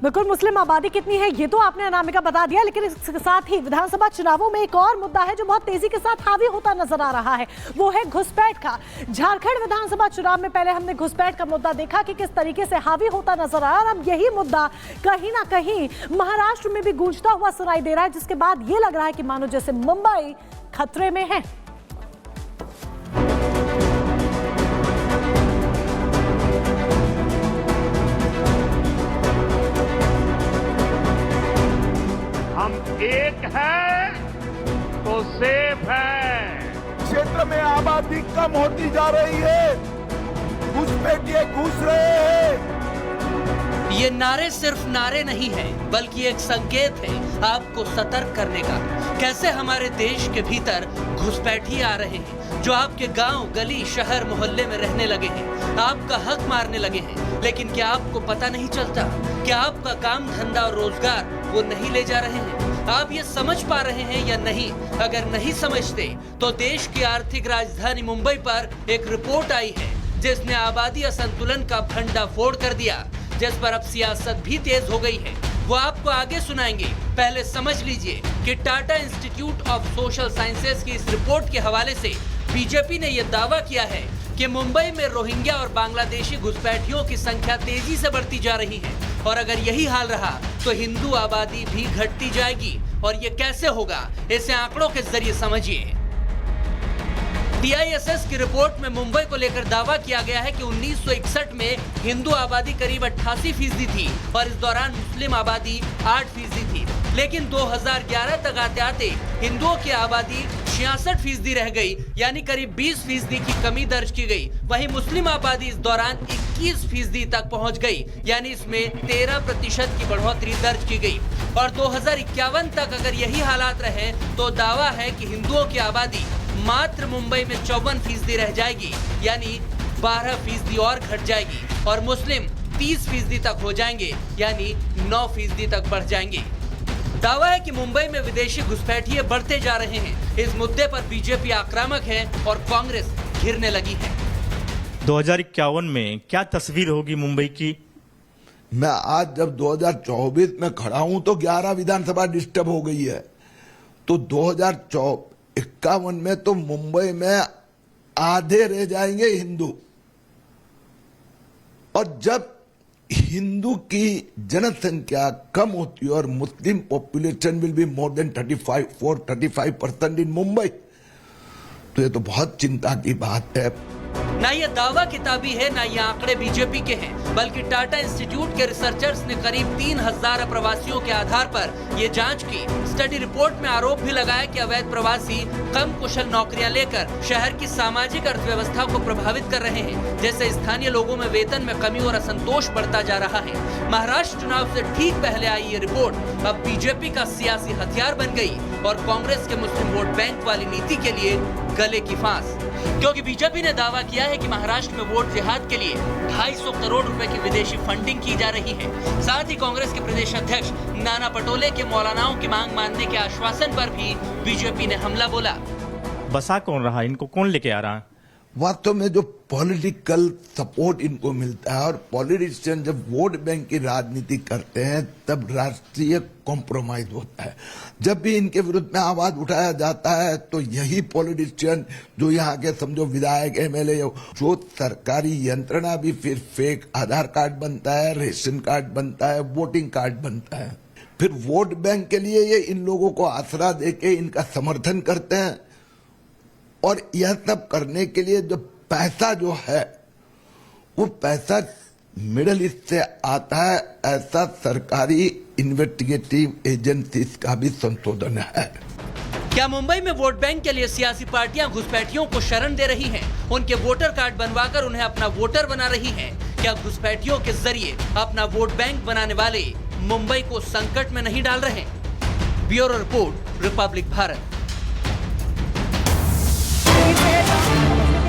बिल्कुल, मुस्लिम आबादी कितनी है ये तो आपने अनामिका बता दिया, लेकिन इसके साथ ही विधानसभा चुनावों में एक और मुद्दा है जो बहुत तेजी के साथ हावी होता नजर आ रहा है, वो है घुसपैठ का। झारखंड विधानसभा चुनाव में पहले हमने घुसपैठ का मुद्दा देखा कि किस तरीके से हावी होता नजर आया, और अब यही मुद्दा कहीं ना कहीं महाराष्ट्र में भी गूंजता हुआ सुनाई दे रहा है, जिसके बाद ये लग रहा है कि मानो जैसे मुंबई खतरे में है। हम एक है तो सेफ है। क्षेत्र में आबादी कम होती जा रही है, घुसपैठिए घुस रहे हैं। ये नारे सिर्फ नारे नहीं हैं, बल्कि एक संकेत है आपको सतर्क करने का। कैसे हमारे देश के भीतर घुसपैठिए आ रहे हैं, जो आपके गांव, गली, शहर, मोहल्ले में रहने लगे हैं, आपका हक मारने लगे हैं। लेकिन क्या आपको पता नहीं चलता? क्या आपका काम, धंधा और रोजगार वो नहीं ले जा रहे हैं? आप ये समझ पा रहे हैं या नहीं? अगर नहीं समझते तो देश की आर्थिक राजधानी मुंबई पर एक रिपोर्ट आई है जिसने आबादी असंतुलन का भंडाफोड़ कर दिया, जिस पर अब सियासत भी तेज हो गई है। वो आपको आगे सुनाएंगे। पहले समझ लीजिए कि Tata institute of social sciences की इस रिपोर्ट के हवाले से बीजेपी ने यह दावा किया है कि मुंबई में रोहिंग्या और बांग्लादेशी घुसपैठियों की संख्या तेजी से बढ़ती जा रही है, और अगर यही हाल रहा तो हिंदू आबादी भी घटती जाएगी। और ये कैसे होगा, इसे आंकड़ों के जरिए समझिए। TISS की रिपोर्ट में मुंबई को लेकर दावा किया गया है कि 1961 में हिंदू आबादी करीब 88% थी और इस दौरान मुस्लिम आबादी 8% थी। लेकिन 2011 तक आते आते हिंदुओं की आबादी 66% रह गई, यानी करीब 20% की कमी दर्ज की गई। वहीं मुस्लिम आबादी इस दौरान 21% तक पहुंच गई, यानी इसमें 13% की बढ़ोतरी दर्ज की गई। और 2051 तक अगर यही हालात रहे तो दावा है कि हिंदुओं की आबादी मात्र मुंबई में 54% रह जाएगी, यानी 12% और घट जाएगी, और मुस्लिम 30% तक हो जाएंगे, यानी 9% तक बढ़ जाएंगे। दावा है कि मुंबई में विदेशी घुसपैठिए बढ़ते जा रहे हैं। इस मुद्दे पर बीजेपी आक्रामक है और कांग्रेस घिरने लगी है। 2051 में क्या तस्वीर होगी मुंबई की? मैं आज जब 2024 में खड़ा हूं तो 11 विधानसभा डिस्टर्ब हो गई है, तो 2051 में तो मुंबई में आधे रह जाएंगे हिंदू। और जब हिंदू की जनसंख्या कम होती है और Muslim population will be more than 35% इन मुंबई, तो ये तो बहुत चिंता की बात है। ना ये दावा किताबी है, ना ये आंकड़े बीजेपी के हैं, बल्कि टाटा इंस्टीट्यूट के रिसर्चर्स ने करीब 3000 प्रवासियों के आधार पर ये जांच की। स्टडी रिपोर्ट में आरोप भी लगाया कि अवैध प्रवासी कम कुशल नौकरियां लेकर शहर की सामाजिक अर्थव्यवस्था को प्रभावित कर रहे हैं, जैसे स्थानीय लोगों में वेतन में कमी और असंतोष बढ़ता जा रहा है। महाराष्ट्र चुनाव से ठीक पहले आई ये रिपोर्ट अब बीजेपी का सियासी हथियार बन गई और कांग्रेस के मुस्लिम वोट बैंक वाली नीति के लिए गले की फांस, क्योंकि बीजेपी ने दावा किया है कि महाराष्ट्र में वोट जिहाद के लिए 250 करोड़ रुपए की विदेशी फंडिंग की जा रही है। साथ ही कांग्रेस के प्रदेश अध्यक्ष नाना पटोले के मौलानाओं की मांग मानने के आश्वासन पर भी बीजेपी ने हमला बोला। बसा कौन रहा, इनको कौन लेके आ रहा है? वास्तव में जो पॉलिटिकल सपोर्ट इनको मिलता है, और पॉलिटिशियन जब वोट बैंक की राजनीति करते हैं तब राष्ट्रीय कॉम्प्रोमाइज होता है। जब भी इनके विरुद्ध में आवाज उठाया जाता है तो यही पॉलिटिशियन, जो यहाँ के समझो विधायक, MLA, जो सरकारी यंत्रणा भी फिर फेक आधार कार्ड बनता है, रेशन कार्ड बनता है, वोटिंग कार्ड बनता है, फिर वोट बैंक के लिए ये इन लोगों को आसरा देके इनका समर्थन करते हैं। और यह सब करने के लिए जो पैसा जो है वो पैसा मिडिल ईस्ट से आता है, ऐसा सरकारी इन्वेस्टिगेटिव एजेंसीज का भी संशोधन है। क्या मुंबई में वोट बैंक के लिए सियासी पार्टियां घुसपैठियों को शरण दे रही हैं? उनके वोटर कार्ड बनवाकर उन्हें अपना वोटर बना रही हैं? क्या घुसपैठियों के जरिए अपना वोट बैंक बनाने वाले मुंबई को संकट में नहीं डाल रहे? Bureau report, Republic Bharat.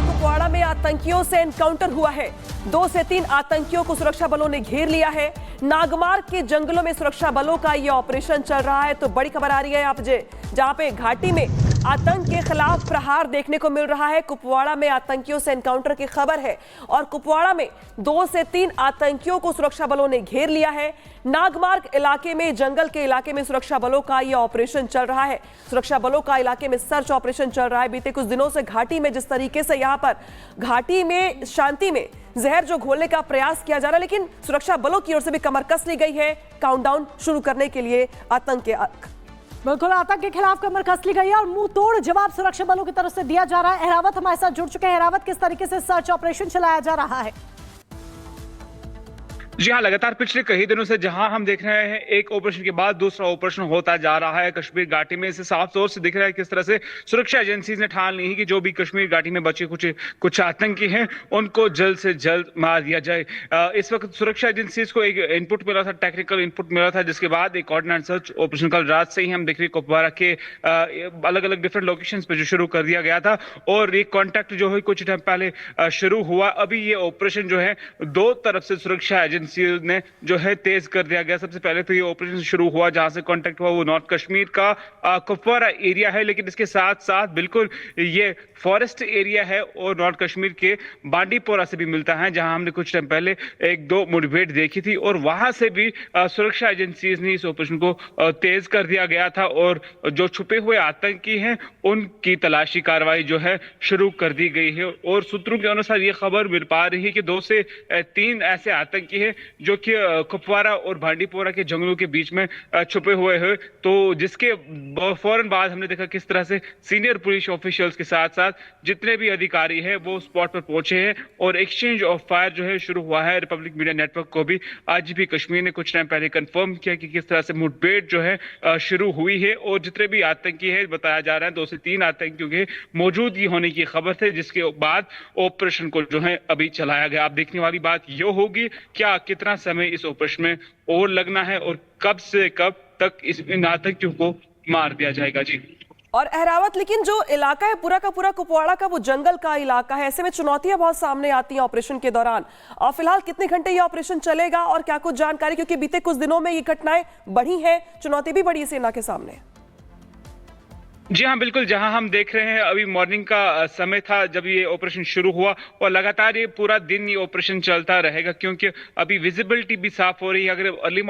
Kupwara में आतंकियों से एनकाउंटर हुआ है। 2 से 3 आतंकियों को सुरक्षा बलों ने घेर लिया है। नागमार के जंगलों में सुरक्षा बलों का यह ऑपरेशन चल रहा है। तो बड़ी खबर आ रही है यहाँ पे, जहाँ पे घाटी में आतंक के खिलाफ प्रहार देखने को मिल रहा है। कुपवाड़ा में आतंकियों से एनकाउंटर की खबर है और कुपवाड़ा में 2 से 3 आतंकियों को सुरक्षा बलों ने घेर लिया है। नागमार्ग इलाके में, जंगल के इलाके में सुरक्षा बलों का यह ऑपरेशन चल रहा है। सुरक्षा बलों का इलाके में सर्च ऑपरेशन चल रहा है। बीते कुछ दिनों से घाटी में जिस तरीके से यहाँ पर घाटी में शांति में जहर जो घोलने का प्रयास किया जा रहा है, लेकिन सुरक्षा बलों की ओर से भी कमर कस ली गई है काउंटडाउन शुरू करने के लिए आतंक के। बिल्कुल, आतंक के खिलाफ कमर कस ली गई है और मुंह तोड़ जवाब सुरक्षा बलों की तरफ से दिया जा रहा है। अहरावत हमारे साथ जुड़ चुके हैं। अहरावत, किस तरीके से सर्च ऑपरेशन चलाया जा रहा है? जी हाँ, लगातार पिछले कई दिनों से जहां हम देख रहे हैं एक ऑपरेशन के बाद दूसरा ऑपरेशन होता जा रहा है कश्मीर घाटी में। इसे साफ तौर से दिख रहा है किस तरह से सुरक्षा एजेंसीज ने ठान ली है कि जो भी कश्मीर घाटी में बचे कुछ आतंकी हैं उनको जल्द से जल्द मार दिया जाए। इस वक्त सुरक्षा एजेंसीज को एक इनपुट मिला था, टेक्निकल इनपुट मिला था, जिसके बाद एक ऑर्डिनेंस सर्च ऑपरेशन कल रात से ही हम देख रहे हैं कुपवाड़ा के अलग अलग डिफरेंट लोकेशन पे जो शुरू कर दिया गया था और एक कॉन्टैक्ट जो है कुछ टाइम पहले शुरू हुआ। अभी ये ऑपरेशन जो है 2 तरफ से सुरक्षा एजेंसी ने जो है तेज कर दिया गया। सबसे पहले तो ये ऑपरेशन शुरू हुआ जहां से कांटेक्ट हुआ वो नॉर्थ कश्मीर का कुपवाड़ा एरिया है, लेकिन इसके साथ साथ बिल्कुल ये फॉरेस्ट एरिया है और नॉर्थ कश्मीर के बांडीपोरा से भी मिलता है, जहां हमने कुछ टाइम पहले 1-2 मुठभेड़ देखी थी और वहां से भी सुरक्षा एजेंसीज ने इस ऑपरेशन को तेज कर दिया गया था और जो छुपे हुए आतंकी हैं उनकी तलाशी कार्रवाई जो है शुरू कर दी गई है। और सूत्रों के अनुसार ये खबर मिल पा रही है कि 2 से 3 ऐसे आतंकी हैं जो कि कुपवाड़ा और बांडीपोरा के जंगलों के बीच में छुपे हुए हैं। तो जिसके फौरन बाद हमने देखा किस तरह से सीनियर पुलिस ऑफिशियल्स के साथ साथ जितने भी अधिकारी हैं वो स्पॉट पर पहुंचे हैं और एक्सचेंज ऑफ फायर जो है शुरू हुआ है। रिपब्लिक मीडिया नेटवर्क को भी आज भी कश्मीर ने कुछ टाइम पहले कंफर्म किया कि किस तरह से मुठभेड़ जो है शुरू हुई है और जितने भी आतंकी है बताया जा रहा है 2 से 3 आतंकियों के मौजूदगी होने की खबर थी, जिसके बाद ऑपरेशन को जो है अभी चलाया गया। अब देखने वाली बात यह होगी क्या कितना समय इस ऑपरेशन में और लगना है और कब से कब तक इन आतंकियों को मार दिया जाएगा। जी और अहरावत, लेकिन जो इलाका है पूरा का पूरा कुपवाड़ा का वो जंगल का इलाका है, ऐसे में चुनौतियां बहुत सामने आती हैं ऑपरेशन के दौरान। और फिलहाल कितने घंटे ये ऑपरेशन चलेगा और क्या कुछ जानकारी, क्योंकि बीते कुछ दिनों में ये घटनाएं बढ़ी हैं, चुनौती भी बढ़ी सेना के सामने। जी हाँ, बिल्कुल, जहां हम देख रहे हैं अभी मॉर्निंग का समय था जब ये ऑपरेशन शुरू हुआ और लगातार ये पूरा दिन ये ऑपरेशन चलता रहेगा क्योंकि अभी विजिबिलिटी भी साफ हो रही है। अगर अर्ली मॉर्निंग